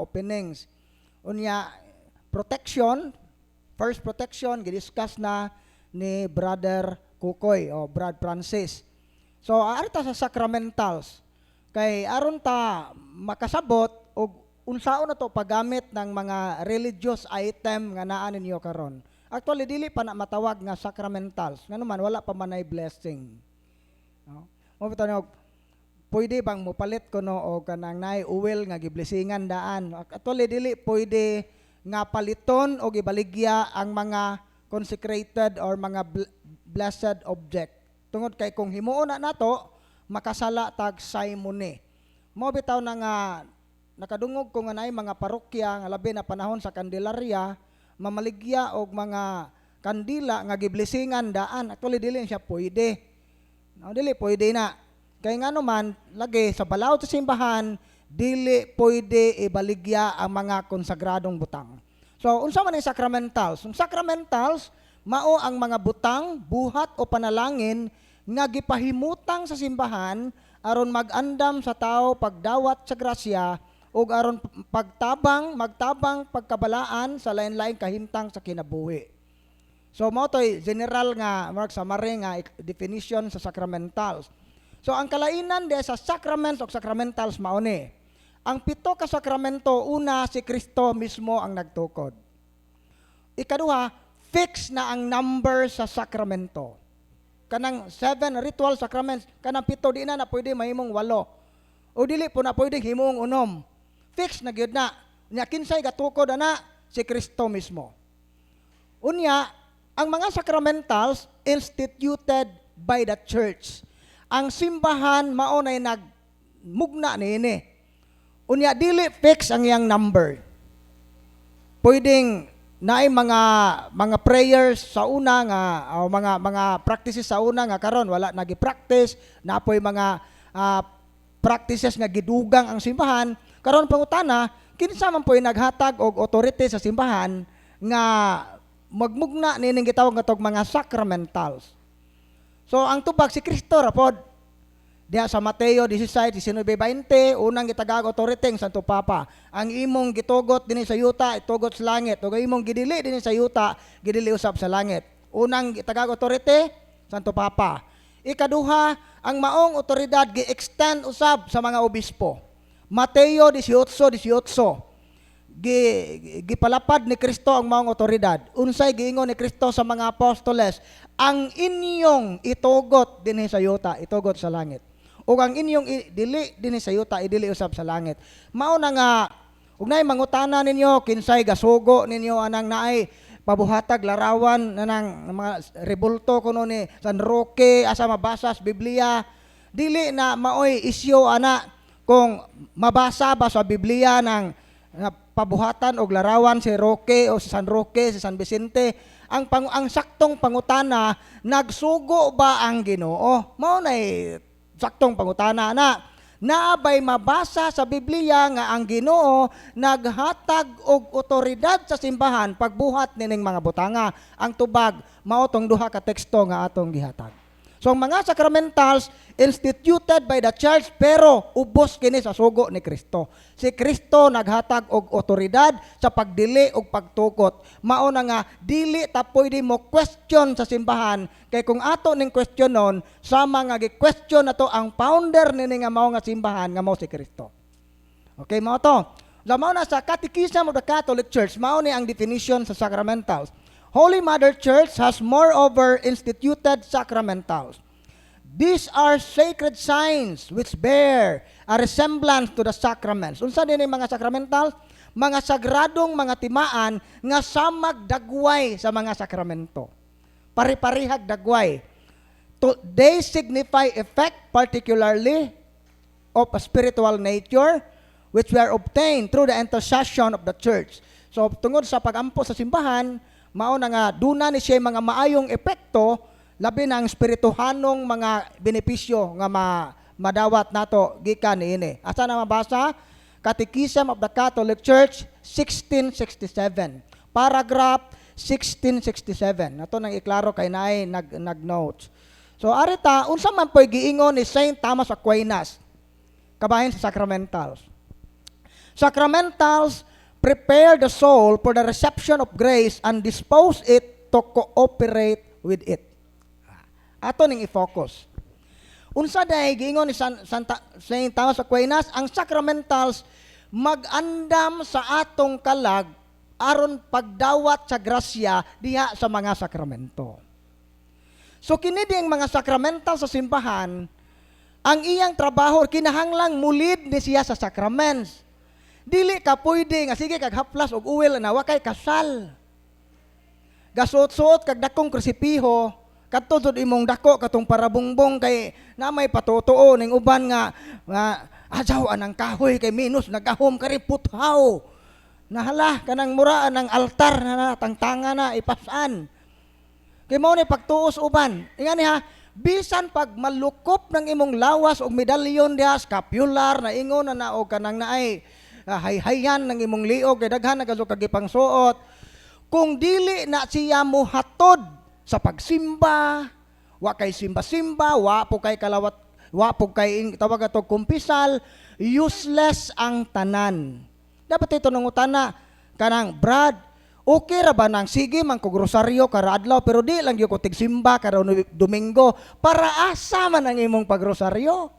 openings. Unya, protection, first protection, gidiscuss na ni Brother Kukoy o Brad Francis. So, arita sa sacramentals. Kay aron ta makasabot og unsaon na to paggamit ng mga religious item nga naa ninyo karon. Actually, dili pa na matawag nga sacramentals. Nga naman, wala pa manay blessing. No? Mabito nyo, pwede bang mupalit ko no o kanang naay uwil nga giblesingan daan. Actually, dili pwede nga paliton o gibaligya ang mga consecrated or mga blessed object. Tungod kay kung himuon na nato, makasala tag simony. Mo bitaw na nga nakadungog ko nga naay mga parokya nga labi na panahon sa Candelaria, mamaligya og mga kandila nga giblesingan daan. Actually dili siya pwede. No, dili pwede na. Kay nga naman lagi sa balaod sa simbahan dili pwede ibaligya ang mga konsagradong butang. So, unsa man ang sacramentals? Ang sacramentals, mao ang mga butang, buhat o panalangin nga gipahimutang sa simbahan aron mag-andam sa tao pagdawat sa grasya ug aron magtabang pagkabalaan sa lain-laing kahimtang sa kinabuhi. So, mao toy general nga mark summary nga definition sa sacramentals. So, ang kalainan de sa sacraments o sacramentals mao ni. Ang 7 ka sakramento, una si Kristo mismo ang nagtukod. Ikaduha, fix na ang number sa sakramento. Kanang 7 ritual sacraments, kanang 7 di na pwede mahimong 8. O dili po na pwede himong 6. Fix na gyud na. Nya kinsay gatukod ana si Kristo mismo. Unya, ang mga sacramentals instituted by the church. Ang simbahan mao nay nagmugna niini. Unya dili fix ang iyang number. Pwedeng naay mga prayers sa una nga o mga practices sa una nga karon wala nagi-practice, napoy mga practices nga gidugang ang simbahan. Karon pangutana, kinsa man poy naghatag og authority sa simbahan nga magmugna nining gitawag nga tog mga sacramentals. So ang tubag si Kristo ra pod. Diya sa Mateo 16, 19-20, unang gitagag authority ang Santo Papa. Ang imong gitugot dinhi sa yuta, itugot sa langit. Ug imong gidili dinhi sa yuta, gidili usab sa langit. Unang gitagag authority, Santo Papa. Ikaduha, ang maong otoridad gi-extend usab sa mga obispo. Mateo 18, 18. Gipalapad ni Kristo ang maong otoridad. Unsay giingon ni Kristo sa mga apostoles, ang inyong itugot dinhi sa yuta, itugot sa langit. O ang inyong dili dinhi sa yuta, idili usab sa langit. Mao na nga, ug naay mangutana ninyo, kinsay gasugo ninyo anang naay pabuhatag larawan nanang mga rebulto kuno ni San Roque, asa mabasa sa Biblia. Dili na maoy isyu ana kung mabasa ba sa Biblia ng pabuhatan og larawan si Roque o si San Roque, si San Vicente. Ang saktong pangutana, nagsugo ba ang Ginoo? Mao nay saktong pangutana na. Naabay mabasa sa Biblia nga ang Ginoo naghatag og otoridad sa simbahan pagbuhat nining mga butanga. Ang tubag mao tong duha ka teksto nga atong gihatag. So ang mga sacramentals instituted by the church pero ubos kini sa sugo ni Kristo. Si Kristo naghatag og otoridad sa pagdili og pagtukot. Mao na nga dili ta pwede mo question sa simbahan kay kung ato ning questionon sama nga gi-question nato ang founder nini nga mao nga simbahan nga mao si Kristo. Okay mao to. Mao na sa Catechism of the Catholic Church mao ni ang definition sa sacramentals. Holy Mother Church has moreover instituted sacramentals. These are sacred signs which bear a resemblance to the sacraments. Unsa din mga sacramentals? Mga sagradong mga timaan nga samag dagway sa mga sakramento. Pari-parihag dagway. They signify effect particularly of a spiritual nature which were obtained through the intercession of the church. So tungod sa pagampo sa simbahan, mao na nga duna ni siya mga maayong epekto labi ng espirituhanong mga benepisyo nga madawat nato gikan niini. Asa na mabasa? Catechism of the Catholic Church 1667. Paragraph 1667. Nato nang iklaro kay naay nag-notes. So arita unsa man poy giingon ni Saint Thomas Aquinas kabahin sa sacramentals. Sacramentals prepare the soul for the reception of grace and dispose it to cooperate with it. Ato ning i-focus. Unsa dahi giingon ni Saint Thomas Aquinas, ang sacramentals mag-andam sa atong kalag aron pagdawat sa grasya diha sa mga sakramento. So kini ding mga sakramental sa simbahan, ang iyang trabaho kinahanglang mulid ni siya sa sacraments. Dili ka pwede nga sige kag haplas og uwel na wa kay kasal. Gasuot-suot kag dakong krisipiho, katod imong dako katong parabungbong kay na may patutuo ning uban nga ajaw anang kahoy kay minus nagahom kari puthaw. Nahala kanang muraan ng altar na tangtanga na ipasan. Kay mao ni pagtuos uban. Ingani ha, bisan pag malukop ng imong lawas og medalyon diha scapular na ingon na og kanang naay hayhayan ng imong liog kay daghan na kaso kagipang suot. Kung dili na siya muhatod sa pagsimba, wa kay simba-simba, wa po kay kalawat, wa po kay tawag ato kumpisal, useless ang tanan. Dapat ito nangutana kanang Brad, okay ra ba nang sige man ko grosaryo kada adlaw pero di lang gyud ko tigsimba kada Domingo para asa man ang imong pagrosaryo?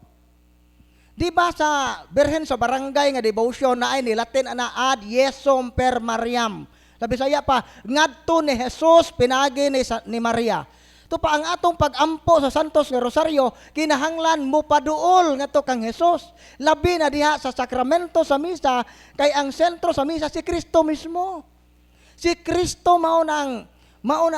Di ba sa Birhen sa barangay nga devotion na ay nilatin ana ad Yesum per Mariam. Sabi saya pa, ngadto ni Jesus pinagi ni Maria. Ito pa ang atong pag-ampo sa Santos nga Rosaryo, kinahanglan mo paduol ngadto kang Jesus. Labi na diha sa sakramento sa misa, kay ang sentro sa misa si Kristo mismo. Si Kristo mao na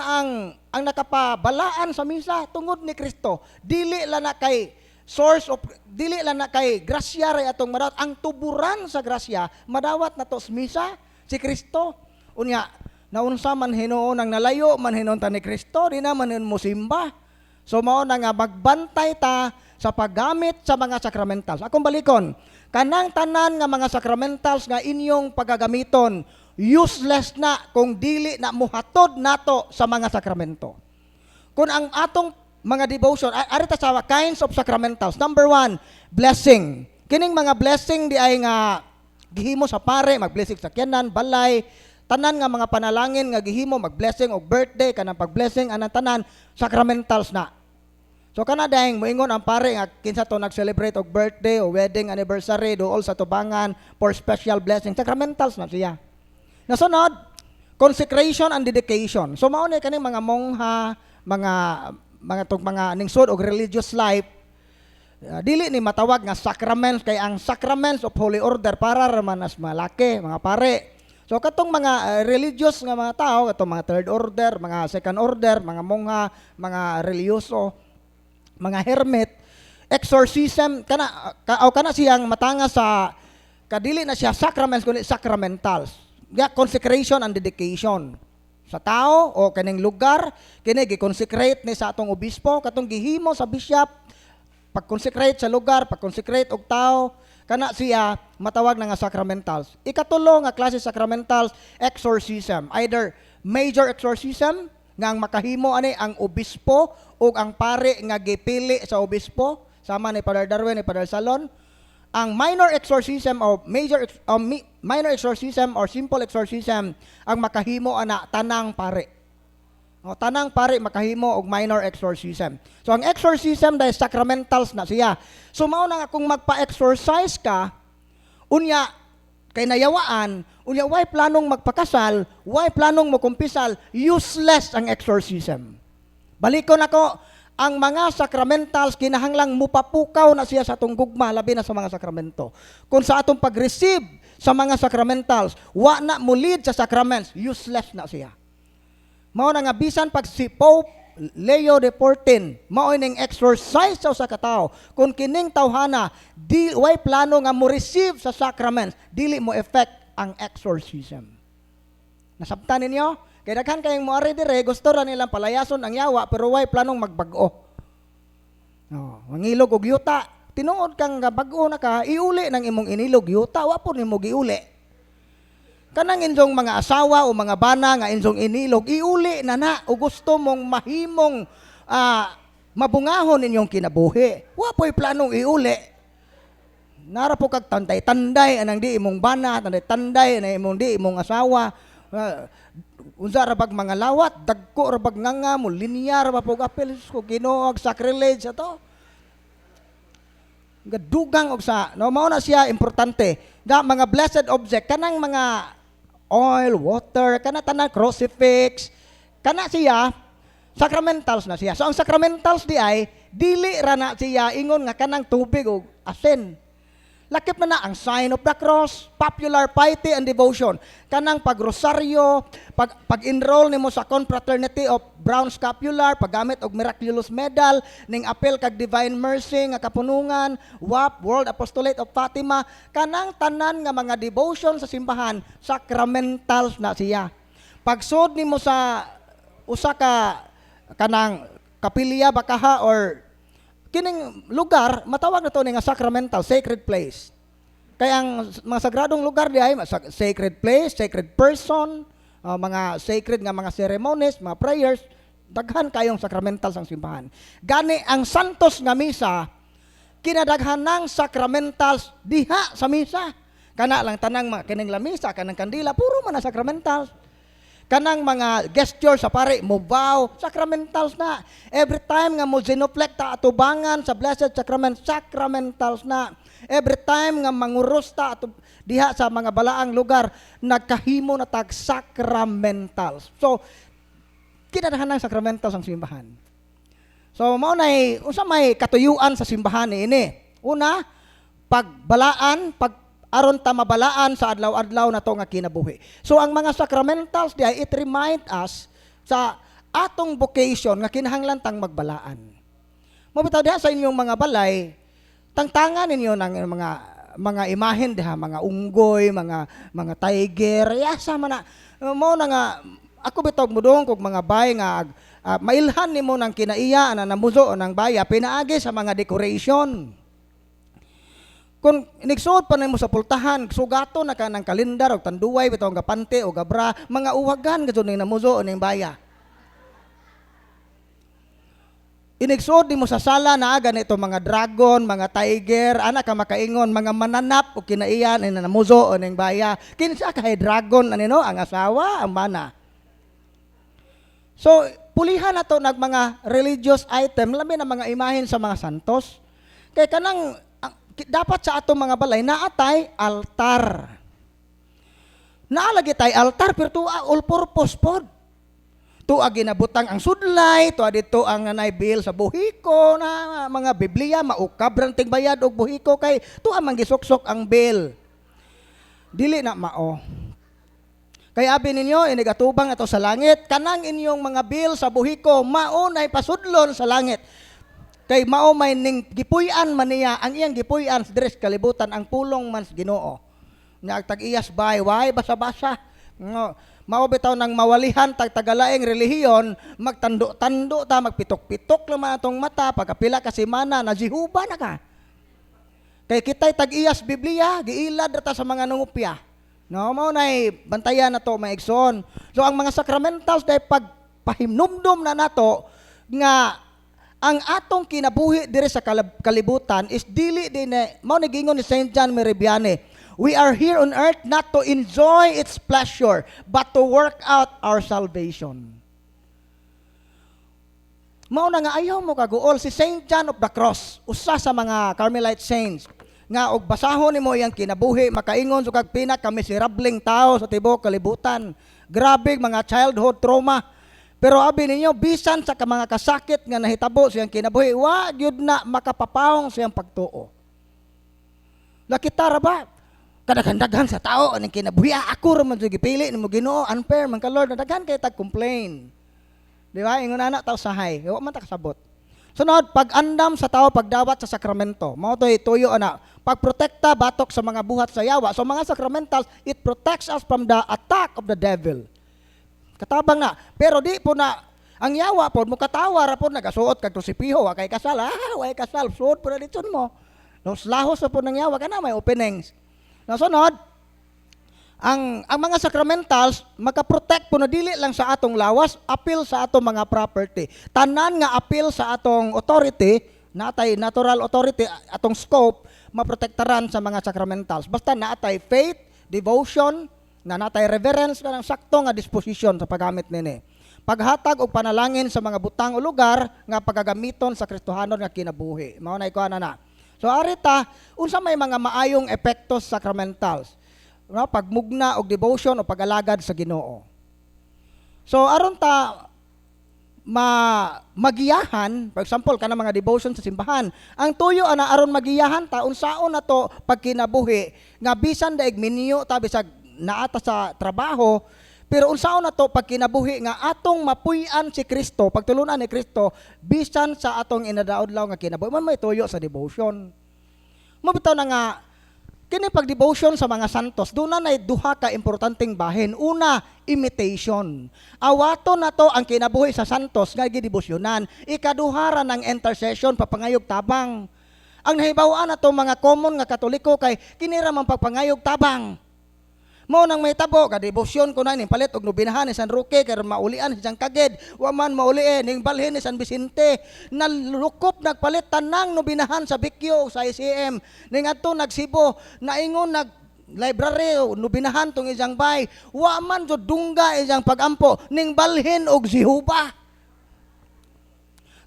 ang nakapabalaan sa misa tungod ni Kristo. Dili la na kay source of, dili la na kay grasya ray atong madawat. Ang tuburan sa grasya, madawat na to sa misa, si Kristo. Unya, naunsa man hinuon ang nalayo, man hinuon ta ni Kristo, di naman hinuon mo simba. So mao na nga magbantay ta sa paggamit sa mga sakramentals. Akong balikon, kanang tanan nga mga sakramentals nga inyong pagagamiton, useless na kung dili na muhatod nato sa mga sakramento. Kung ang atong mga devotion, arita sa kinds of sacramentals. Number 1, blessing. Kining mga blessing di ay nga gihimo sa pare, mag-blessing sa kyanan, balay, tanan nga mga panalangin nga gihimo mag-blessing og birthday kanang pag-blessing anang tanan sacramentals na. So kana dahing moingon ang pare nga kinsa to nag-celebrate og birthday o wedding anniversary do all sa tubangan for special blessing, sacramentals na siya. Nasunod, consecration and dedication. So mao ni kaning mga mongha, mga ningsod og religious life, dili ni matawag nga sacraments kay ang sacraments of Holy Order para raman as malaki, mga pare. So katong mga religious nga mga tao, katong mga third order, mga second order, mga mongha, mga religyoso, mga hermit, exorcism kana siyang matanga sa kadili na siya sacraments kundi sacramentals. Consecration and dedication sa tao o kaning lugar kini gi-consecrate ni sa atong obispo, katong gihimo sa bishop, pag-consecrate sa lugar, pag-consecrate og tao, kana siya matawag na nga sacramentals. Ikatulo nga klase sacramentals, exorcism. Either major exorcism nga ang makahimo ani ang obispo o ang pare nga gipili sa obispo, sama ni Father Darwin ni Father Salon. Ang minor exorcism o minor exorcism or simple exorcism ang makahimo ana tanang pare. O, tanang pare makahimo og minor exorcism. So ang exorcism dahil sacramentals na siya. So mao na nga kung magpa-exorcise ka, unya kay nayawaan, unya why planong magpakasal, why planong mo kumpisal, useless ang exorcism. Balikon ako, ang mga sacramentals kinahanglang mupapukaw na siya sa atong gugma labi na sa mga sakramento. Kung sa atong pag-receive sa mga sacramentals, wa na mulid sa sacraments, useless na siya. Mao na nga bisan pag si Pope Leo XIV mao ning exorcise sa katao kung kining tawhana di way plano nga mo receive sa sacraments dili mo effect ang exorcism. Nasabtan ninyo? Kaya daghan kayong moari dire gusto ra nilang palayason ang yawa pero way planong magbag-o. Mangilog og yuta, tinuod kang bag-o na ka, iuli nang imong inilog yuta, wa po nimo giuli. Kanang injong mga asawa o mga bana nga injong inilog, iuli na o gusto mong mahimong mabungahon ninyong kinabuhi. Wa po'y planong iuli. Nara po kag tanday-tanday anang di imong bana, tanday-tanday na imong di imong asawa. Unsa ra bag mga lawat, dagko ra bag nganga mo, linear ba pug apil ko Ginoo ag sacrilege ato. Gadugang og sa no mao na siya importante. Da mga blessed object kanang mga oil, water, kana tanan crucifix, kana siya sacramentals na siya. So ang sacramentals di ay dili ra na siya ingon nga kanang tubig o asin. Lakip na ang sign of the cross, popular piety and devotion. Kanang pagrosaryo, pag-enroll nimo sa Confraternity of Brown Scapular, paggamit og miraculous medal, ning apel kag divine mercy nga kapunungan, WAP, World Apostolate of Fatima, kanang tanan nga mga devotion sa simbahan, sacramentals na siya. Pagsud nimo sa usa ka kanang kapilya bakaha or kining lugar matawag na to nga sacramental, sacred place. Kaya ang mga sagradong lugar di ay sacred place, sacred person, mga sacred nga mga ceremonies, mga prayers, daghan kayong sacramentals ang simbahan. Gani ang santos nga misa kinadaghan ng sacramentals diha sa misa. Kana lang tanang kining lamisa, kanang kandila, puro man na sacramentals. Kanang mga gesture sa pare, mubaw, sacramentals na. Every time nga mo genuflecta atubangan sa Blessed Sacrament, sacramentals na. Every time nga mangurusta ato diha sa mga balaang lugar, nagkahimo na tag sacramentals. So, kinadahan ng sacramentals ang simbahan. So, mao nay unsa may katuyuan sa simbahan ini. Una, pagbalaan, aron ta mabalaan sa adlaw-adlaw na to nga kinabuhi. So ang mga sacramentals di ay it remind us sa atong vocation nga kinahanglan tang magbalaan. Mabitaw diha sa inyong mga balay, tangtangan ninyo ng mga imahen diha, mga unggoy, mga tiger, yasa man na mo na nga ako bitog mudong kog mga bay nga mailhan nimo ng kinaiya na namuzo ng baya pinaagi sa mga decoration. Kung inigsuot pa nimo sa pultahan, sugato na ka ng kalendar o tanduay, bitaw nga pante o gabra, mga uwagan ka ning namuzo o ning baya. Inigsuot nimo sa sala na ganito mga dragon, mga tiger, ana ka makaingon, mga mananap o kinaiyan na namuzo o ning baya. Kinsa kay dragon anino ang asawa, ang mana. So, pulihan na to nag mga religious item, labi na mga imahen sa mga santos. Kay kanang dapat sa atong mga balay naatay altar. Naalagi tay altar pero tuwa all purpose pod. Tuwa ginabutang ang sudlay, tuwa dito ang nanay bill sa buhiko na mga Biblia maukab ranting bayad og buhiko kay tuwa man gisuksok ang bill. Dili na mao. Kay abi ninyo inigatubang ato sa langit, kanang inyong mga bill sa buhiko mao nay pasudlon sa langit. Kay mao may ning gipuy-an man niya ang iyang gipuy-an sa dress kalibutan ang pulong man sa Ginoo. Nya tag-iyas bay way basa-basa. No, mao bitaw nang mawalihan tag tagalaeng relihiyon, magtando-tando ta, magpitok-pitok lang man atong mata pagkapila ka semana na Jehovah na ka. Kay kitay tag-iyas Biblia, giilad ta sa mga nangupya. No, mao nay bantayan nato maigsoon. So ang mga sacramentals day pagpahimnumdum na nato nga ang atong kinabuhi diri sa kalibutan is dili din mao ni gingon ni Saint John Meribiane. We are here on earth not to enjoy its pleasure but to work out our salvation. Mao na nga ayaw mo kaguol si Saint John of the Cross, usa sa mga Carmelite saints nga og basahon nimo iyang kinabuhi makaingon sukag pinaka-miserabling tao sa tibuok kalibutan. Grabe mga childhood trauma. Pero abi ninyo, bisan sa mga kasakit nga nahitabo siyang kinabuhi, wa gyud na makapapawong siyang pagtuo. Nakita ra ba? Kadaghan sa tao aning kinabuhi, ako ra man gipili nimo Ginoo, unfair man ka Lord, daghan kay tag-complain. Di ba? Ingon ana taw sahay, wa man ta kasabot. Sunod, pag-andam sa tao pagdawat sa sakramento. Mao toy tuyo ana, pagprotekta batok sa mga buhat sa yawa. So mga sacramentals, it protects us from the attack of the devil. Katabang na. Pero di po na, ang yawa po, mukatawa ra po, nagasuot kag tusipiho, wakay kasal, way kasal, suot po na dito mo. Lahos po ng yawa, ka na may openings. Nasunod, ang mga sacramentals, makaprotect po na dili lang sa atong lawas, appeal sa atong mga property. Tanan nga appeal sa atong authority, natay natural authority, atong scope, maprotektaran sa mga sacramentals. Basta naatay faith, devotion, na natay reverence ka ng sakto nga disposition sa paggamit nini. Paghatag og panalangin sa mga butang o lugar nga pagagamiton sa Kristohanon nga kinabuhi. Mao na ikuha na. So arita, unsa may mga maayong epektos sacramentals? No, pagmugna og devotion o pag-alagad sa Ginoo. So aron ta magiyahan, for example, kana mga devotion sa simbahan. Ang tuyo ana aron magiyahan ta unsaon nato pagkinabuhi nga bisan daig minyo ta bisag naata sa trabaho, pero unsaon nato pagkinabuhi nga atong mapuy-an si Kristo, pagtulunan ni Kristo bisan sa atong inadaodlaw nga kinabuhi. May tuyo sa devotion. Mabitaw na nga kini pag-devotion sa mga santos, doon na duha ka importanteng bahin. Una, imitation. Awato na to ang kinabuhi sa santos nga gidebosyonan. Ikaduhara ng intercession, papangayog tabang. Ang nahibawaan na to mga common nga Katoliko kay kinira man pagpangayog tabang. Mo nang may tabo ka debosyon ko na ning palit og nobinahan ni San Roque kay maulian si San Kaged, wa man mauli ning balhin ni San Vicente. Nalukop nagpalit tanang nobinahan sa Bikyo sa ICM. Ning adto nagsibo naingon nag library nobinahan tong ijang bay. Wa man jud dungga ijang pagampo ning balhin og Jehovah.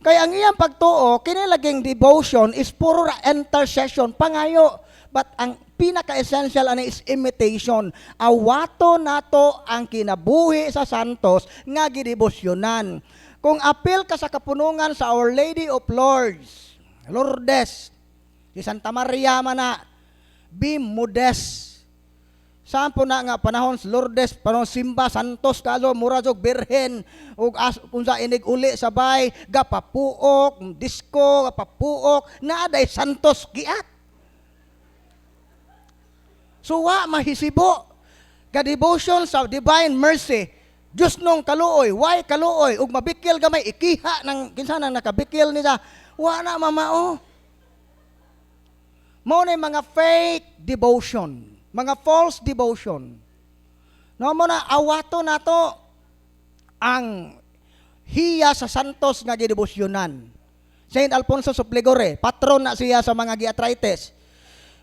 Kaya ang iyang pagtuo kini laging devotion is puro intercession pangayo. But ang pinaka-essential ani is imitation. Awato nato ang kinabuhi sa santos nga gidebosyonan. Kung apil ka sa kapunungan sa Our Lady of Lourdes, si Santa Maria mana, be modest. Saan po na nga panahon sa Lourdes, panahon simba, santos kalo, mura jog birhen, ug unsa inig uli sabay, gapapuok, disco, gapapuok, naaday santos giat. So wa mahisibo ka devotion sa divine mercy. Diyos nung kaluoy, why kaluoy ug mabikil gamay ikiha ng kinsa nang nakabikil niya. Wa na mamao. Mo na mga fake devotion, mga false devotion. No mo na awato nato ang hiya sa santos nga gidebosyonan. Saint Alfonso Supligore, patron na siya sa mga giatrites.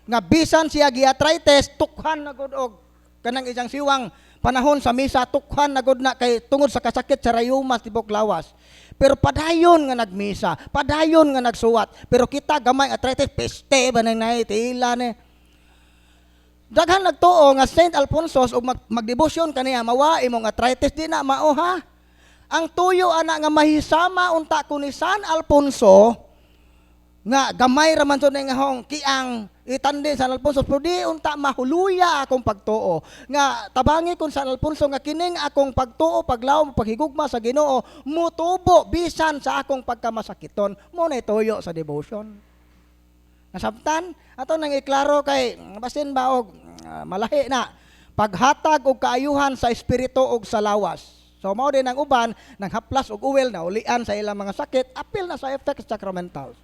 Nga bisan siya giatrites, tukhan na gud og kanang isang siwang panahon sa misa, tukhan na gud na kay tungod sa kasakit sa rayumas tibok lawas. Pero padayon nga nagmisa, padayon nga nagsuwat. Pero kita gamay arthritis, peste ba nang naitila ni. Daghan nagtuo nga Saint Alfonso ug magdebosyon kaniya mawa imong arthritis di na mao ha. Ang tuyo ana nga mahisama unta ko ni San Alfonso nga gamay raman so nga hong kiang itandi San Alfonso pero di unta mahuluya akong pagtuo nga tabangi kon San Alfonso nga kining akong pagtuo paglaom paghigugma sa Ginoo mutubo bisan sa akong pagkamasakiton mo na ituyo sa devotion. Nasabtan ato nang iklaro kay basin ba og malahi na paghatag og kaayuhan sa espiritu og sa lawas. So mao din ang uban nang haplas og uwel na ulian sa ilang mga sakit apil na sa effects sacramentals.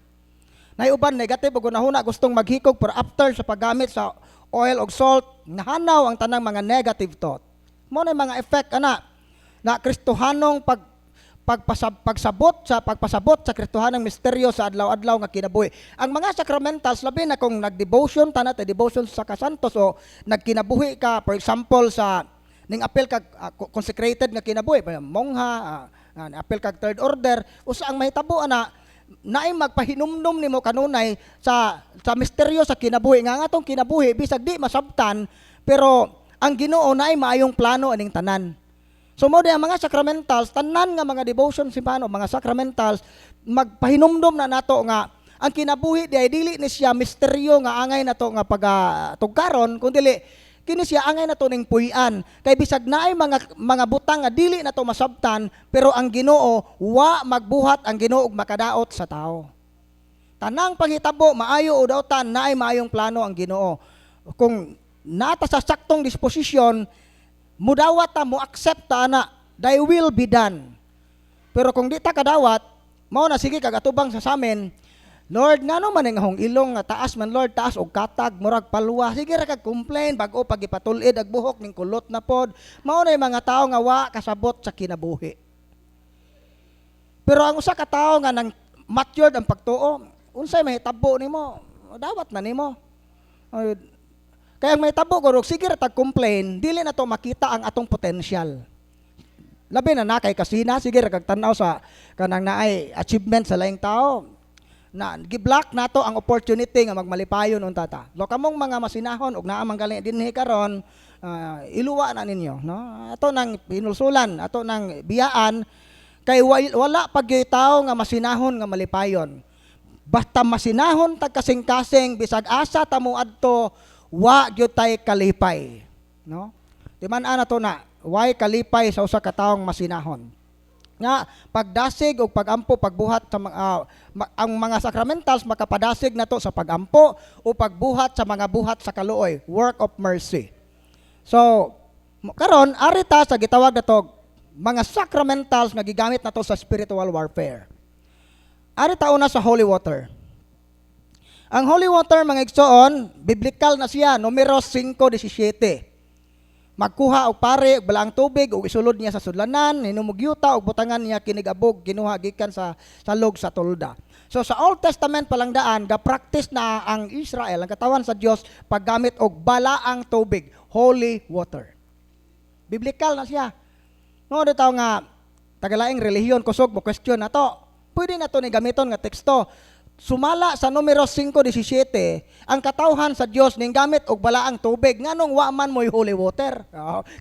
Nay uban negative ug unahuna gustong maghikog pero after sa paggamit sa oil og salt nahanaw ang tanang mga negative thought. Mo na mga effect ana na Kristohanong pagpasabot sa Kristohanong misteryo sa adlaw-adlaw nga kinabuhi. Ang mga sacramentals labi na kung nagdevotion ta na devotion sa kasantos o nagkinabuhi ka for example sa ning apel kag consecrated nga kinabuhi mongha apel kag third order usa ang mahitabo ana naay magpahinumdum nimo kanunay sa misteryo sa kinabuhi nga atong kinabuhi bisag di masabtan pero ang Ginoo naay maayong plano aning tanan. So mo ang mga sacramentals tanan nga mga devotion simbahan mga sacramentals magpahinumdum na nato nga ang kinabuhi di dili ni siya misteryo nga angay nato nga pagatugkaron kundi kini siya angay na to ning puy-an kay bisag naay mga butang nga dili na to masabtan pero ang Ginoo wa magbuhat ang Ginoo og makadaot sa tao. Tanang panghitabo maayo o daotan naay maayong plano ang Ginoo. Kung nata sa saktong disposisyon mudawat ta mo accept ta na thy will be done. Pero kung di ta kadawat mao na sige kag atubang sa samin Lord, ngano man ang ilong nga taas man Lord, taas og katag, murag palwa. Sige ra kag complain bago pagipatulid ag buhok ning kulot na pod. Mao na mga tao nga wa kasabot sa kinabuhi. Pero ang usa ka tawo nga nang matured ang pagtuo, unsay mahitabo nimo? Dawat na nimo. Ay, kaya may tabo ko, sige ra tag-complain, dili na to makita ang atong potential. Labi na kay kasina, sige ra kag tan-aw sa kanang naay achievement sa laing tao. Na gi-block nato ang opportunity nga magmalipayon unta ta. Lo kamong mga masinahon ug naa manggaling dinhi karon, iluwa na ninyo, no? Ato nang pinulsulan, ato nang biyaan kay wala pag tao nga masinahon nga malipayon. Basta masinahon tag kasing-kasing bisag asa ta mo adto, wa gyud tay kalipay, no? Di man ana to na, way kalipay sa usa ka taong masinahon. Nga pagdasig o pagampo pagbuhat sa ang mga sacramentals makapadasig nato sa pagampo o pagbuhat sa mga buhat sa kaluoy, work of mercy. So karon arita sa gitawag nato mga sacramentals nga gigamit nato sa spiritual warfare. Arita una sa holy water. Ang holy water mga igsoon, biblical na siya, numero 5:17. Magkuha og pare og balaang tubig ug isulod niya sa sudlanan, hinumog yuta ug butangan niya kinigabog kinuha gikan sa salog sa tolda. So sa Old Testament palang daan ga-practice na ang Israel, ang katawan sa Dios paggamit og balaang tubig, holy water. Biblical na siya. No taw nga tagalaing relihiyon kusog mo question nato. Pwede na to ni gamiton nga teksto. Sumala sa numero 5:17, ang katawhan sa Dios ning gamit og balaang tubig nganong wa man moy holy water.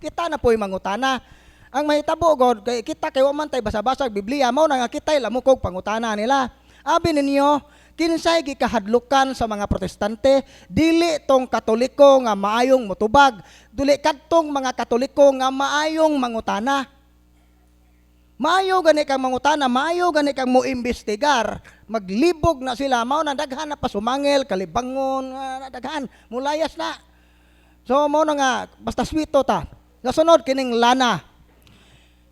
Kita na po'y mangutana. Ang mahitabo god kay kita kay wa man tay basa-basa Biblia mao na nga kitay lamukog pangutana nila. Abi ninyo, kinsay gikahadlukan sa mga protestante, dili tong katoliko nga maayong motubag, dili kadtong mga katoliko nga maayong mangutana. Maayo gani kang mangutana, maayo gani kang moimbestigar, maglibog na sila, mao na daghan na pasumangil, kalibangon, daghan, mulayas na. So mao na nga basta swito ta. Nasunod kining lana.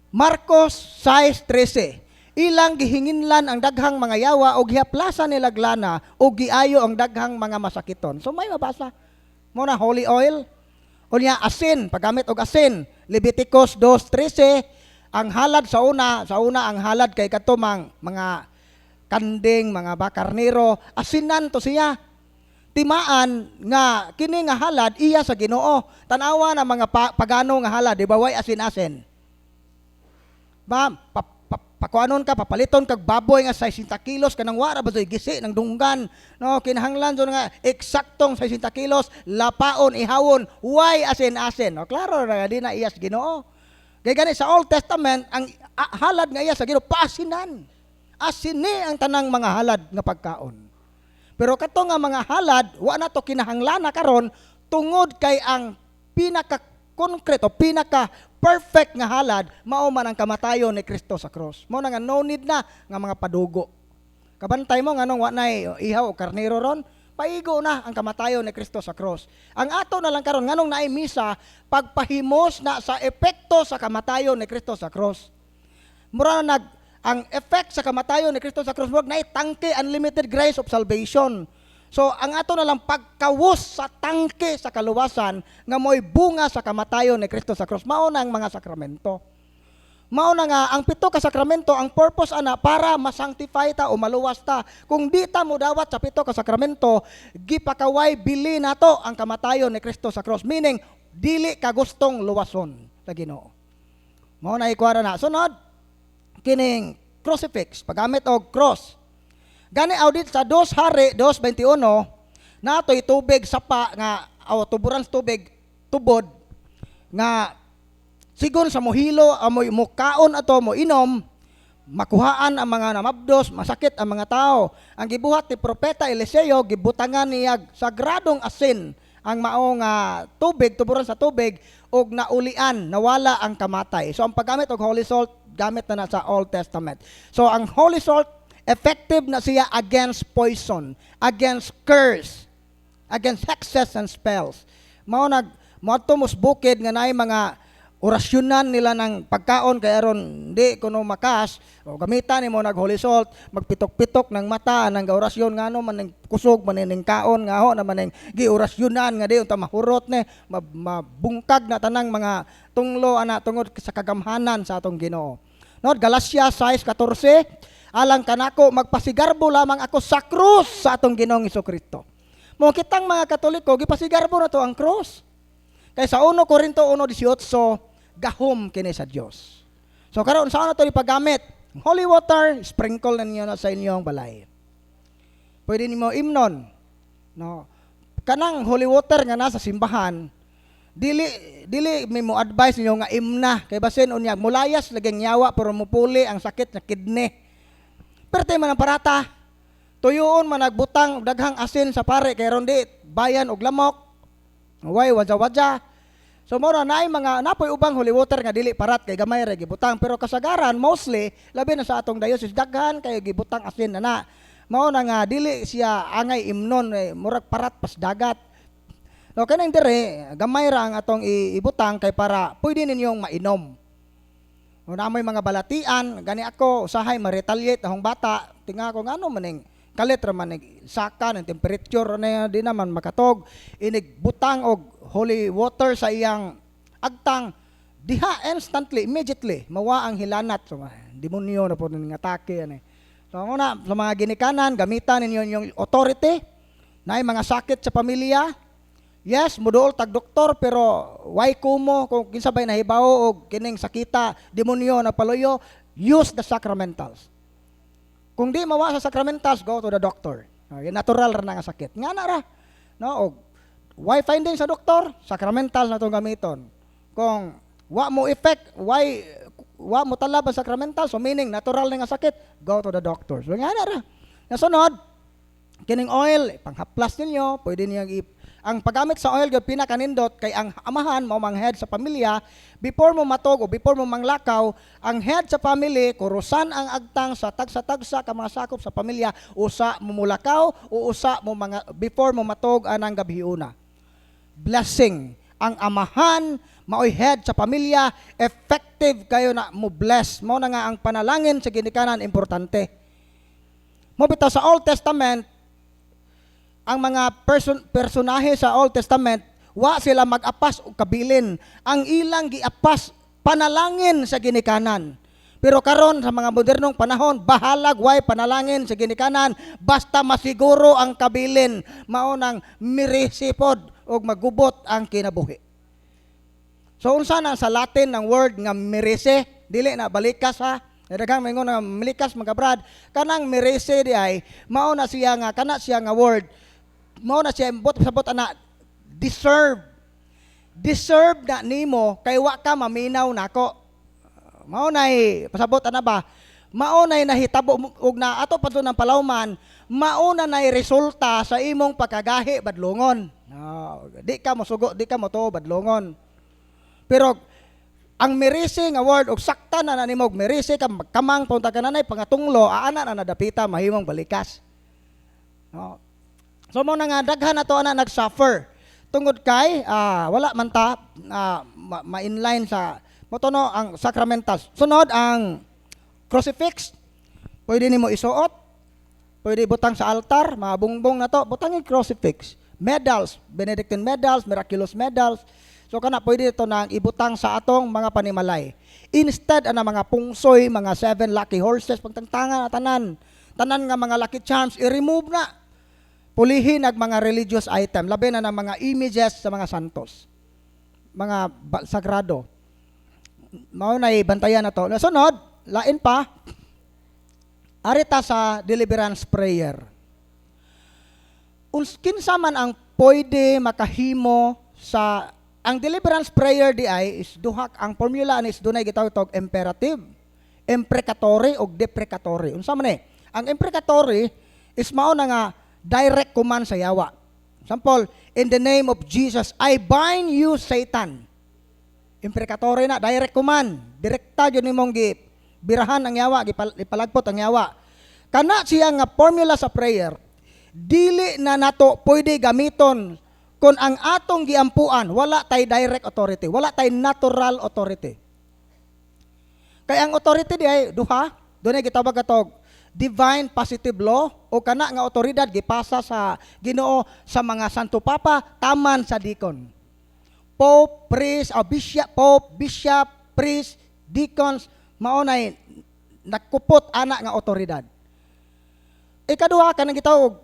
Marcos 6:13. Ilang gihinginlan ang daghang mga yawa o gihaplasan nila lana o giayo ang daghang mga masakiton. So may mabasa. Mao na holy oil. Unya asin, paggamit og asin. Leviticus 2:13. Ang halad sa una ang halad kay katumang mga kanding, mga bakarnero, asinan to siya. Timaan nga kini nga halad iya sa Ginoo. Tanawa na mga pagano nga halad, di ba way asin-asin. Ba, pakuanon ka, papaliton kag baboy nga 60 kilos kanang wara ba gisi ng dunggan. No, kinahanglan so nga eksaktong 60 kilos, lapaon, ihawon, way asin-asin. No, klaro ra di na iya sa Ginoo. Kaya gani sa Old Testament, ang halad nga iya sa Ginoo paasinan. Asini ang tanang mga halad nga pagkaon. Pero kato nga mga halad, wa na to kinahanglan na karon tungod kay ang pinaka-concrete o pinaka-perfect nga halad, mao man ang kamatayon ni Kristo sa cross. Mao na nga no need na nga mga padugo. Kabantay mo nganong wa nay ihaw o karnero ron, paigo na ang kamatayon ni Kristo sa cross. Ang ato na lang karon nganong naay misa pagpahimos na sa epekto sa kamatayon ni Kristo sa cross. Mura na ang effect sa kamatayon ni Kristo sa cross wag naay tangke unlimited grace of salvation. So ang ato na lang pagkawos sa tangke sa kaluwasan nga moy bunga sa kamatayon ni Kristo sa cross. Mao na ang mga sakramento. Mao na nga ang 7 ka sakramento ang purpose ana para masanctify ta o maluwas ta. Kung di ta mo dawat sa 7 ka sakramento, gipakaway bili nato ang kamatayon ni Kristo sa cross. Meaning dili ka gustong luwason sa Ginoo. Mao na ikwara na. Sunod kining crucifix paggamit og cross. Gani audit sa 2 Hari 2:21 natoy tubig sapa nga tuburan sa tubig tubod nga sigon sa mohilo, amoy mukaon ato mo inom, makuhaan ang mga namabdos, masakit ang mga tao. Ang gibuhat ni Propeta Eliseo, gibutangan niya sagradong asin ang maong tubig, tuburan sa tubig, og naulian, nawala ang kamatay. So ang paggamit og holy salt, gamit na sa Old Testament. So ang holy salt, effective na siya against poison, against curse, against hexes and spells. Mao mus bukid nga naay mga orasyonan nila ng pagkaon kay aron di kuno makas o gamitan nimo nag holy salt magpitok-pitok ng mata ng orasyon ngano man ning kusog man ning kaon nga ho naman ning giorasyonan nga di unta mahurot ni mabungkag na tanang mga tunglo ana tungod sa kagamhanan sa atong Ginoo. No, Galacia 6:14 alang kanako magpasigarbo lamang ako sa krus sa atong Ginoong Hesukristo. Mo kitang mga Katoliko gipasigar po na to ang cross. Kay sa 1 Corinto 1:18 gahom kini sa Dios. So karon sa ano to ipagamit? Holy water, sprinkle na ninyo na sa inyong balay. Pwede nimo imnon. No. Kanang holy water nga nasa simbahan, dili may mo advise ninyo nga imna kay basin unya mulayas laging yawa pero mupuli ang sakit sa kidney. Pero man ang parata. Tuyoon man nagbutang daghang asin sa pare kay ron di bayan og lamok. Way wadja-wadja. So mora naay mga napoy ubang holy water nga dili parat kay gamay ra gibutang pero kasagaran mostly labi na sa atong diocese daghan kay gibutang asin na. Mao na nga dili siya angay imnon murag parat pas dagat. No kanang dire gamay ra ang atong ibutang kay para pwede ninyong mainom. O namoy mga balatian gani ako usahay ma-retaliate akong bata tinga ko ngano maning kalit ra man saka ng temperature na di naman makatog inig butang og holy water sa iyang agtang diha instantly immediately mawa ang hilanat so demonyo na po ning atake ani. So muna sa mga ginikanan gamitan ninyo yung authority naay mga sakit sa pamilya. Yes, muduol tag doktor pero why kumo kung kinsabay nahibaw og kining sakita demonyo na paluyo use the sacramentals. Kung di mawa sa sacramentals, go to the doctor. Natural ra na nga sakit. Nga na ra. No, og why finding sa doktor? Sacramentals na itong gamiton. Kung wa mo effect, wa mo talab ang sacramentals, so meaning natural na nga sakit, go to the doctor. So nga na ra. Nasunod, kining oil, panghaplas ninyo, pwede niyang ang paggamit sa oil gyud pinakanindot kay ang amahan mao mang head sa pamilya before mo matog o before mo manglakaw ang head sa family kurusan ang agtang sa tagsa-tagsa ka mga sakop sa pamilya usa mo mulakaw o usa mo mga before mo matog anang gabiuna. Blessing ang amahan maoy head sa pamilya effective kayo na mo bless mo na nga ang panalangin sa ginikanan importante. Mo bitaw sa Old Testament ang mga personahe sa Old Testament, wa sila mag-apas o kabilin. Ang ilang giapas, panalangin sa ginikanan. Pero karon sa mga modernong panahon, bahalag way panalangin sa ginikanan, basta masiguro ang kabilin, maunang mirisipod o magubot ang kinabuhi. So unsa na sa Latin ng word nga mirise, dili na balikas ha, daghang maingon nga milikas mga brad, kanang mirise di ay, mao na siya nga, kana siya nga word, mao na siya sabot ana deserve na nimo kay wa ka maminaw nako. Mao nay pasabot ana ba? Mao nay nahitabo og na ato padto ng palawman, mao na nay resulta sa imong pagkagahi badlongon. No, di ka mosugo, di ka moto badlongon. Pero ang mirisi nga word og sakta na nimo mirisi ka kamang punta ka nanay pangatunglo aana na nadapita mahimong balikas. No. So mo nga daghan na to ana nag-suffer. Tungod kay wala man ta ma-inline sa motono ang sacramentals. Sunod ang crucifix. Pwede nimo isuot. Pwede butang sa altar, mga bungbong na to, butangin crucifix. Medals, Benedictine medals, miraculous medals. So kana pwede ito nang ibutang sa atong mga panimalay. Instead ana mga pungsoy, mga 7 lucky horses pagtangtangan tanan nga mga lucky charms i-remove na. Pulihin ang mga religious item, labi na ng mga images sa mga santos, mga sagrado. Mao na ibantayan na to. Nasunod, lain pa, arita sa deliverance prayer. Kinsa man ang pwede makahimo sa, ang deliverance prayer di ay is duhak, ang formula is dunay gitawag imperative, imprecatory o deprecatory. Unsa man ang imprecatory is mao na nga direct command sa yawa. Example, in the name of Jesus, I bind you, Satan. Imprecatory na, direct command. Direkta yun nimong birahan ang yawa, ipalagpot ang yawa. Kana siya nga formula sa prayer, dili na nato pwede gamiton kung ang atong giampuan, wala tay direct authority, wala tay natural authority. Kaya ang authority di ay duha, doon ay gitawag katog divine positive law o kana nga otoridad gipasa sa Ginoo sa mga santo papa taman sa deacon. Pope, priest, bishop, priest, deacons mao nay nakupot ana nga otoridad. Ikaduha kanang gitawag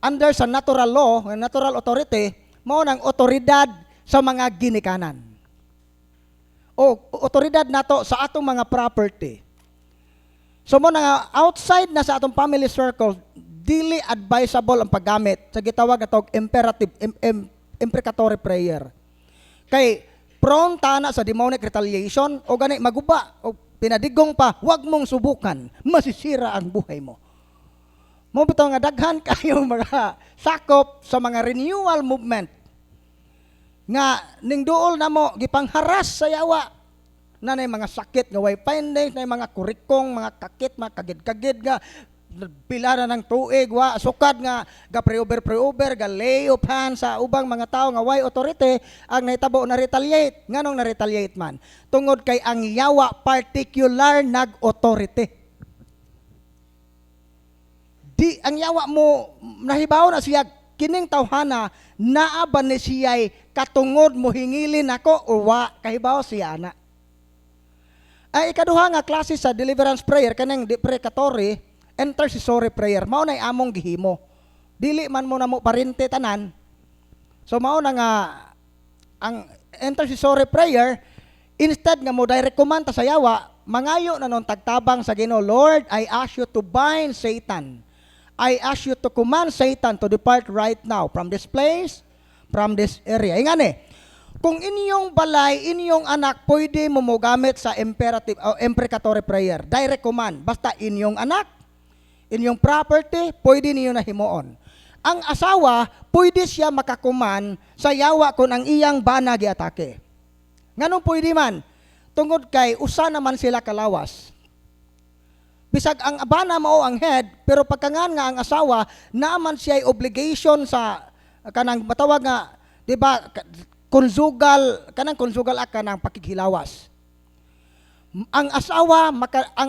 under sa natural law, natural authority, mao nang otoridad sa mga ginikanan. O otoridad nato sa atong mga property. So mo nga outside na sa atong family circle, dili advisable ang paggamit sa gitawag na tawag imperative imprecatory prayer. Kay prone tana sa demonic retaliation o gani maguba o pinadigong pa, wag mong subukan, masisira ang buhay mo. Mo bitaw nga daghan kayong mga sakop sa mga renewal movement nga ning duol na mo gipangharas sa yawa na nay mga sakit nga way findings, na mga kurikong, mga kakit, mga kagid-kagid nga pila na ng tuig wa sukad nga ga pre-over ga lay of hands sa ubang mga tao nga way authority ang nahitabo na retaliate. Nganong na retaliate man? Tungod kay ang yawa particular nag-authority. Di ang yawa mo nahibaw na siya kining tawhana naa ba ni siya'y katungod mo hingilin ako o wa kahibaw siya na. Ay ikaduha nga klase sa deliverance prayer kanang deprecatory intercessory prayer. Mao nay among gihimo. Dili man mo na mo parente tanan. So mao na nga ang intercessory prayer instead nga mo direct command ta sa yawa, mangayo na non tagtabang sa Ginoo, Lord, I ask you to bind Satan. I ask you to command Satan to depart right now from this place, from this area. Ingani, kung inyong balay, inyong anak, pwede mo gamit sa imperative o imprecatory prayer. Direct command. Basta inyong anak, inyong property, pwede niyo na himuon. Ang asawa, pwede siya makakuman sa yawa kung ang iyang bana giatake. Nganong pwede man? Tungod kay usa naman sila kalawas. Bisag ang bana mao ang head, pero pagkangan nga ang asawa, naaman siya obligation sa kanang matawag nga, di ba, kanang conjugal act kanang pakighilawas. Ang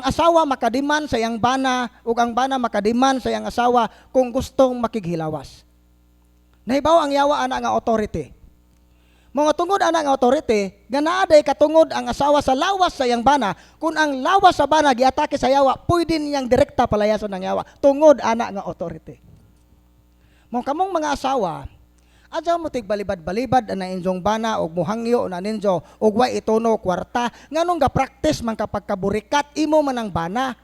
asawa makadiman sa iyang bana ug ang bana makadiman sa iyang asawa kung gustong makighilawas. Nahibaw ang yawa ana nga authority. Mga tungod ana nga authority, ganaaday katungod ang asawa sa lawas sa iyang bana, kung ang lawas sa bana giatake sa yawa, pwede niyang direkta palayason ng yawa tungod ana nga authority. Mga kamong mga asawa, adyaw mo tig balibad-balibad na inyong bana og muhangyo na ninyo og way itono kwarta, nganong ga practice man kapag kaburikat imo man ang bana,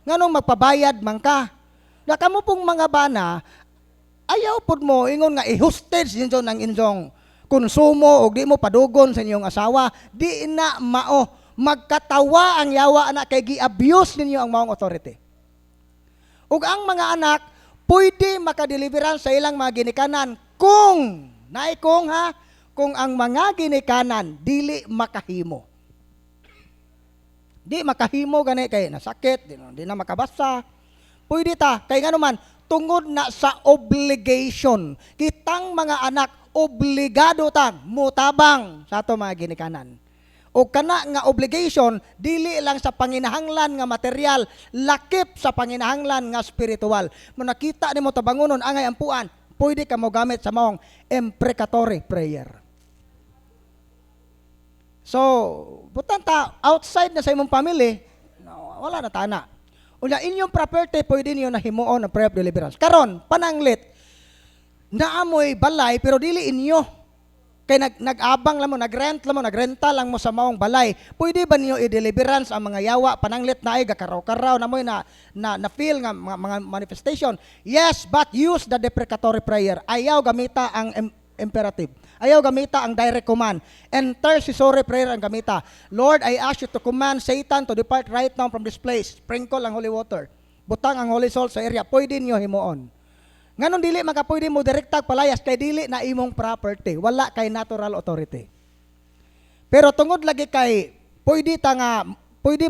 nganong magpabayad man ka. Na kamo pong mga bana, ayaw pud mo ingon nga i-hostage ninyo ng inyong konsumo o di mo padugon sa inyong asawa, di na mao. Magkatawa ang yawa anak kay gi-abuse ninyo ang maong authority. Ug ang mga anak, pwede makadeliveran sa ilang mga ginikanan kung ang mga ginikanan dili makahimo. Di makahimo gani kay nasakit, di na makabasa. Pwede ta, kay nga naman, tungod na sa obligation. Kitang mga anak, obligado tang mutabang sa ato mga ginikanan. O kana nga obligation, dili lang sa panginahanglan nga material, lakip sa panginahanglan nga spiritual. Mo nakita nimo tabangonon angay ampuan, pwede ka mo gamit sa maong imprecatory prayer. So, butan ta outside na sa imong family, wala na tana. Unya inyong property pwede niyo na himuon ang prayer of deliverance. Karon, pananglit, naamoy balay pero dili inyo. Kay nag-abang lang mo, nagrenta lang mo sa maong balay. Pwede ba niyo i-deliverance ang mga yawa, pananglit na ay gakaraw-karaw na mo na feel nga mga manifestation? Yes, but use the deprecatory prayer. Ayaw gamita ang imperative. Ayaw gamita ang direct command. Intercessory prayer ang gamita. Lord, I ask you to command Satan to depart right now from this place. Sprinkle ang holy water. Butang ang holy salt sa area. Pwede niyo himuon. Nganon dili makapwede mo direktag palayas kay dili na imong property, wala kay natural authority. Pero tungod lagi kay pwede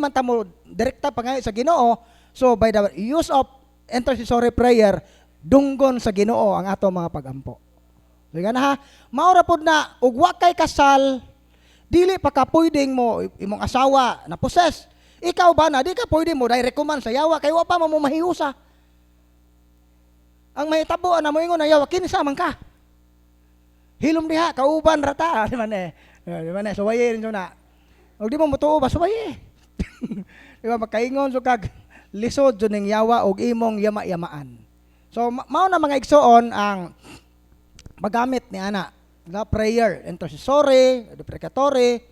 man ta mo direkta pangayo sa Ginoo, so by the use of intercessory prayer, dunggon sa Ginoo ang ato mga pagampo. Diga na ha, maura pod na ug wa kay kasal, dili pa ka pwedeng mo imong asawa na possess. Ikaw ba na di ka pwede mo direct command sa yawa kay wa pa mo mahiusa. Ang mahitabo na mo ingon na yawa kinsa man ka. Hilom diha kauban rata di man suwaye rin na. Og di mo motuo ba suwaye. Di ba makaingon so kag lisod jud ning yawa og imong yama-yamaan. So mao na mga igsoon ang magamit ni ana nga prayer, intercessory, deprecatory.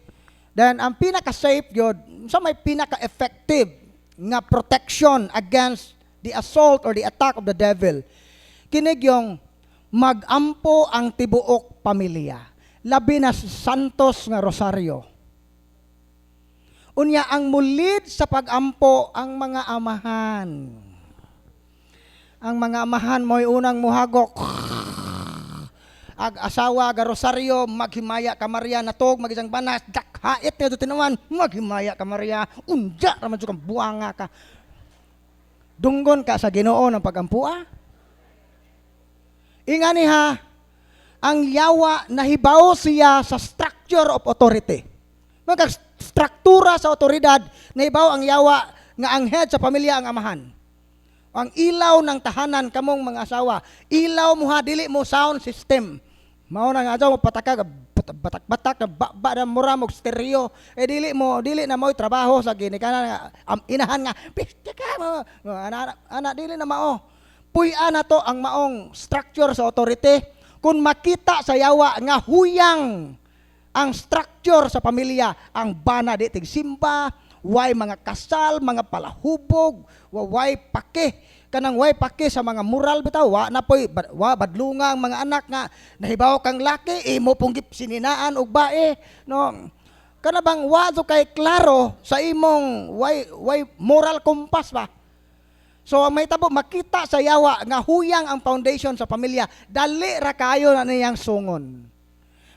Then ang pinaka-safe yun, sa may pinaka-effective nga protection against the assault or the attack of the devil. Kinig yung magampo ang tibuok pamilya. Labi na santos nga rosaryo. Unya ang mulid sa pagampo ang mga amahan. Ang mga amahan mo'y unang muhagok. Ag asawa ga rosaryo maghimaya ka Maria natog magisang banas dakhait nga tinawan maghimaya ka Maria unja ra man jud kang buanga ka. Dunggon ka sa Ginoo ng pagampua. Ingani ha, ang yawa nahibaw siya sa structure of authority. Mga struktura sa otoridad, nahibaw ang yawa nga ang head sa pamilya ang amahan. Ang ilaw ng tahanan kamong mga asawa, ilaw mo ha, dili mo sound system. Mao na nga asawa mo patakag, batak-batak, ba na mura mo stereo, dili na mo trabaho sa ginikanan nga, inahan nga, piste ka mo, anak, dili na mao. Puy-a na to ang maong structure sa authority. Kung makita sa yawa nga huyang ang structure sa pamilya, ang bana di tigsimba, way mga kasal, mga palahubog, way pake, kanang way pake sa mga moral bitaw, wa na poy badlunga ang mga anak nga nahibaw kang laki, imo pong sininaan og bae, no. Kana bang wa do kay klaro sa imong way moral compass ba? So may tabo makita sa yawa nga huyang ang foundation sa pamilya, dali ra kayo na niyang sungon.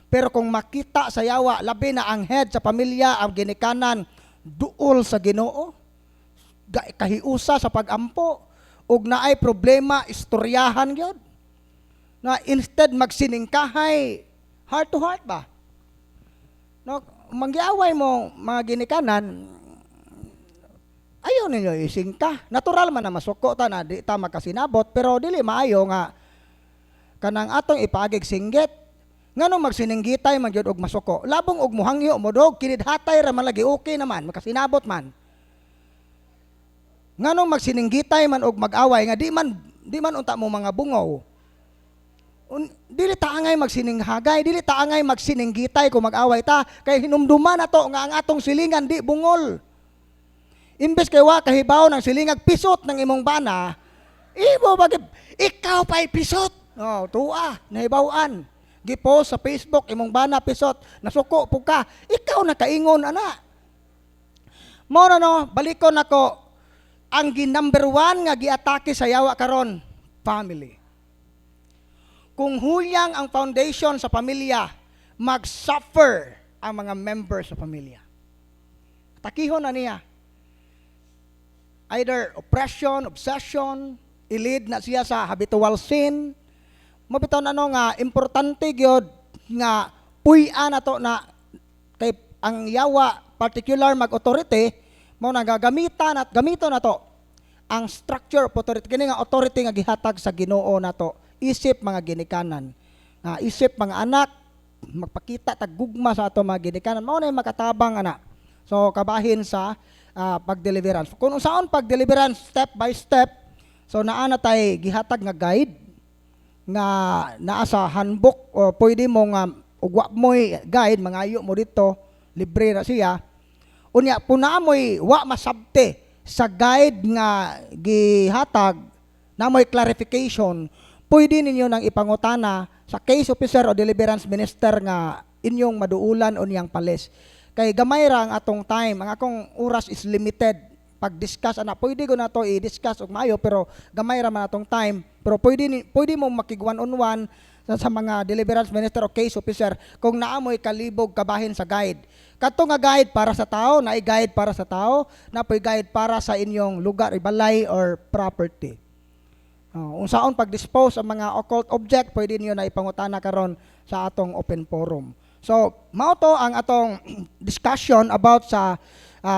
Pero kung makita sa yawa, labi na ang head sa pamilya, ang ginikanan, duol sa Ginoo, kahiusa sa pagampo, ug naay problema, istoryahan yun. Na instead magsiningkahay, heart to heart ba? No, mangyaway mo mga ginikanan, ayaw ninyo isingka. Natural man na masuko ta na di ta makasinabot, pero dili maayo nga kanang atong ipagig singgit. Nganong magsininggitay man gyud og masuko. Labong og muhangyo mo dog kinidhatay ra man lagi okay naman makasinabot man. Nganong magsininggitay man og mag-away nga di man unta mo mga bungaw. Dili ta angay magsininghagay, dili ta angay magsininggitay kung mag-away ta kay hinumduman na to nga ang atong silingan di bungol. Imbes kay wa kahibaw ng silingag pisot ng imong bana, ikaw pa'y pisot. Oh, tuwa, nahibawan. Gipost sa Facebook, imong bana pisot, nasuko po ka, ikaw nakaingon, ana. Mora no, balikon ako, ang number one nga giatake sa yawa karon, family. Kung huyang ang foundation sa pamilya, mag-suffer ang mga members sa pamilya. Takihon na niya. Either oppression, obsession, ilid na siya sa habitual sin. Mabitaw na no nga, importante gyud nga puy-a na to na kay ang yawa, particular mag-authority, mo na gagamitan at gamito na to ang structure of authority. Kini nga authority nga gihatag sa Ginoo na to. Isip mga ginikanan. Isip mga anak, magpakita taggugma sa ato mga ginikanan. Mao na yung makatabang ana. So kabahin sa pag-deliverance. Kung saan pag-deliverance step by step, so naa na tay gihatag nga guide nga naa sa handbook o pwede mo nga ugwa mo'y guide, mangayo mo dito, libre na siya. Unya, puna mo'y wa masabte sa guide nga gihatag na mo'y clarification, pwede ninyo nang ipangutana sa case officer o deliverance minister nga inyong maduulan o niyang palis. Kay gamay ra ang atong time, ang akong oras is limited. Pag-discuss, pwede ko na to i-discuss og maayo, pero gamay ra man atong time. Pero pwede mo makig one-on-one sa mga deliverance minister o case officer kung naamoy kalibog kabahin sa guide. Kadto nga guide para sa tao, naay guide para sa tao, napoy guide para sa inyong lugar, balay or property. Unsaon pag-dispose ang mga occult object, pwede niyo na ipangutana karon sa atong open forum. So, mao to ang atong discussion about sa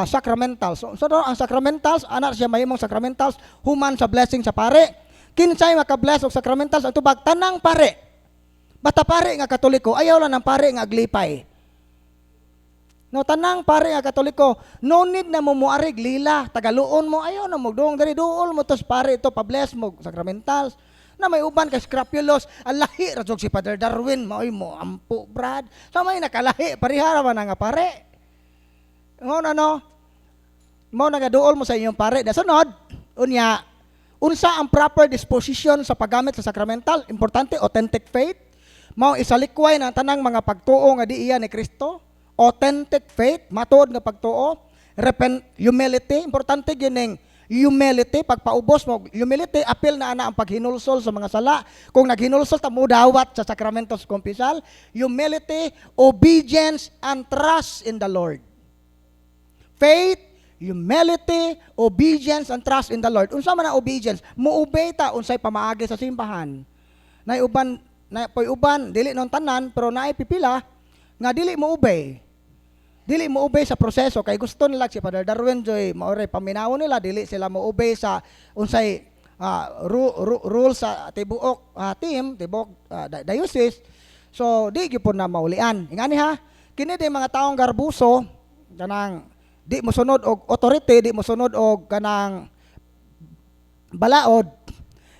sacramentals. So ang sacramentals, ana siya mahimong sacramentals, human sa blessing sa pare. Kinsay maka-bless og sacramentals ang tubag tanang pare. Basta pare nga Katoliko, ayaw lang ng pare nga aglipay. No, tanang pare nga Katoliko, no need na mo muarig lila, tagaluon mo, ayaw na mo, doong dari duol mo, tos pare ito, pabless mo, sacramentals, na may uban kay scrupulous, ang lahi, razog si Father Darwin, maoy mo, ampo, Brad, sa may nakalahi, parihara man nga pare. No, mo nagaduol mo sa inyong pare, nasunod, unya, unsa ang proper disposition sa paggamit sa sacramental, importante, authentic faith, mao isalikway ng tanang mga pagtuo nga di iya ni Kristo, authentic faith, matuod nga pagtuo, humility, importante gining humility, pagpaubos mo, humility, apil na ana ang paghinulsol sa mga sala. Kung naghinulsol, tamo dawat sa sakramentos kumpisal, humility, obedience, and trust in the Lord. Faith, humility, obedience, and trust in the Lord. Unsa man ang obedience? Muobey ta unsay pamaagi sa simbahan. Uban, dili non tanan, pero naay pipila, nga dili mo obey. Dili mo obey sa proseso kay gusto nila si Father Darwin joy maoray paminawon nila dili sila mo obey sa unsay rules sa tibuok tibuok diocese. So di gyud na maulian. Ingani ha, kini di mga taong garbuso kanang di mo sunod og authority, di mo sunod og kanang balaod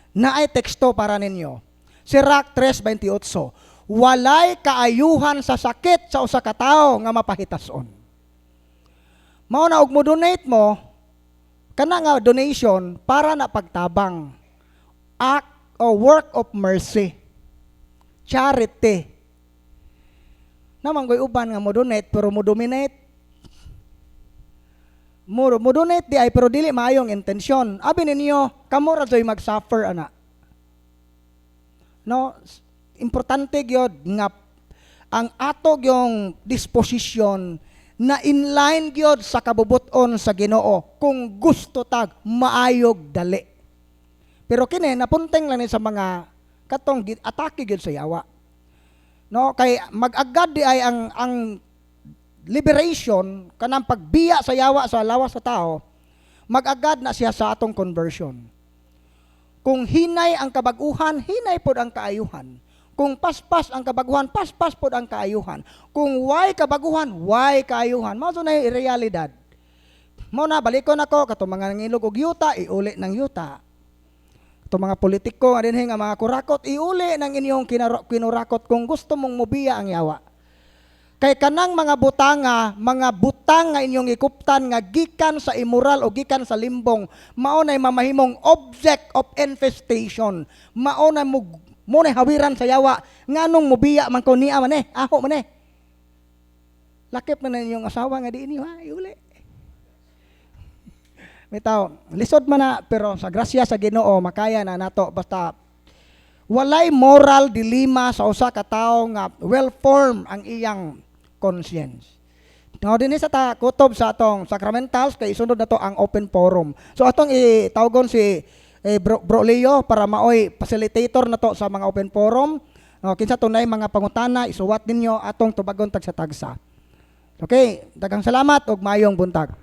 na ay teksto para ninyo. Sirach 3:28. Walay kaayuhan sa sakit sa usa ka tawo nga mapahitason. Mao na og mo donate mo kana nga donation para na pagtabang, act or work of mercy, charity. Naman goy uban nga mo donate pero mo dominate. Mo donate di ay pero dili maayong intensyon. Abi ninyo kamo ra joy mag-suffer ana. No, importante gyud nga ang ato yung disposition na inline gyud sa kabubuton sa Ginoo kung gusto tag maayog dali. Pero kini napunteng lang ni sa mga katong atake gyud sa yawa. No, kay mag-agad di ay ang liberation kanang pagbiya sa yawa sa lawas sa tao, mag-agad na siya sa atong conversion. Kung hinay ang kabaguhan, hinay pod ang kaayuhan. Kung paspas ang kabaguhan, paspas pod ang kaayuhan. Kung why kabaguhan, why kaayuhan. Mao na realidad. Mao na balikon ako kato mga nangilog og yuta, iuli ng yuta. Kato mga politiko nga dinhi nga mga kurakot, iuli ng inyong kinurakot kung gusto mong mobiya ang yawa. Kay kanang mga butang nga inyong ikuptan nga gikan sa immoral o gikan sa limbong, mao nay mamahimong object of infestation. Mao na mo na hawiran sa yawa nganong mobiya man ko niya man aho man lakip man yung asawa nga di inyo ha iuli bitaw lisod man na pero sa grasya sa Ginoo makaya na nato basta walay moral dilemma sa usa ka tawo nga well formed ang iyang conscience. No, dinhi sa kutob sa atong sacramentals kay isunod na to ang open forum. So atong itawgon si Bro Leo para maoy facilitator na to sa mga open forum. Kinsa tunay mga pangutana isuwat ninyo atong tubagon tag sa tagsa. Okay, daghang salamat ug maayong buntag.